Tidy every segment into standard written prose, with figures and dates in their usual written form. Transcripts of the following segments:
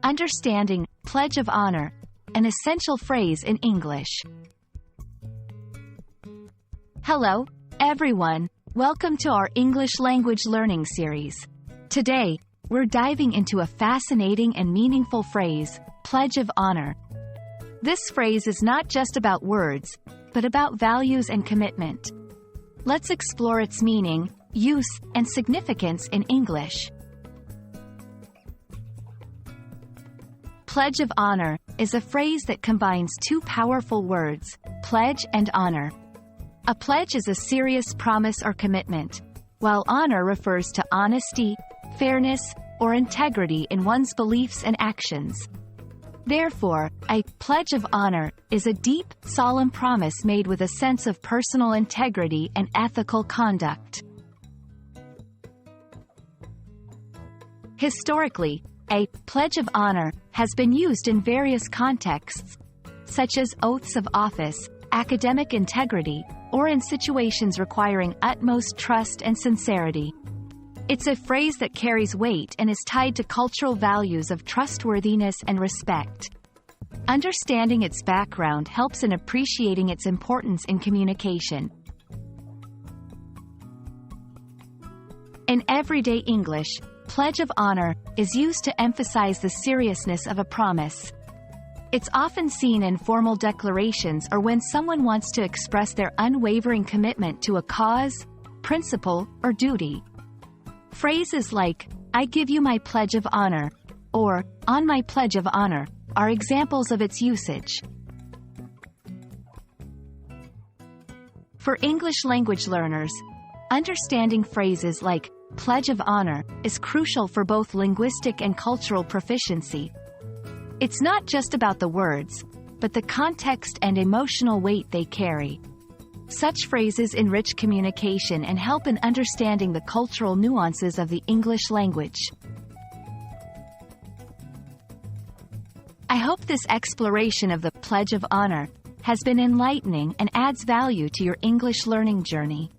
Understanding pledge of honor, an essential phrase in English. Hello, everyone. Welcome to our English language learning series. Today, we're diving into a fascinating and meaningful phrase, pledge of honor. This phrase is not just about words, but about values and commitment. Let's explore its meaning, use, and significance in English. Pledge of honor is a phrase that combines two powerful words, pledge and honor. A pledge is a serious promise or commitment, while honor refers to honesty, fairness, or integrity in one's beliefs and actions. Therefore, a pledge of honor is a deep, solemn promise made with a sense of personal integrity and ethical conduct. Historically, a pledge of honor has been used in various contexts, such as oaths of office, academic integrity, or in situations requiring utmost trust and sincerity. It's a phrase that carries weight and is tied to cultural values of trustworthiness and respect. Understanding its background helps in appreciating its importance in communication. In everyday English, pledge of honor is used to emphasize the seriousness of a promise. It's often seen in formal declarations or when someone wants to express their unwavering commitment to a cause, principle, or duty. Phrases like, "I give you my pledge of honor," or "on my pledge of honor," are examples of its usage. For English language learners, understanding phrases like pledge of honor is crucial for both linguistic and cultural proficiency. It's not just about the words, but the context and emotional weight they carry. Such phrases enrich communication and help in understanding the cultural nuances of the English language. I hope this exploration of the pledge of honor has been enlightening and adds value to your English learning journey.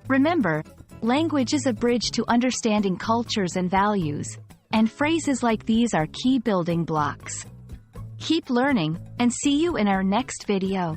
Remember, language is a bridge to understanding cultures and values, and phrases like these are key building blocks. Keep learning, and see you in our next video.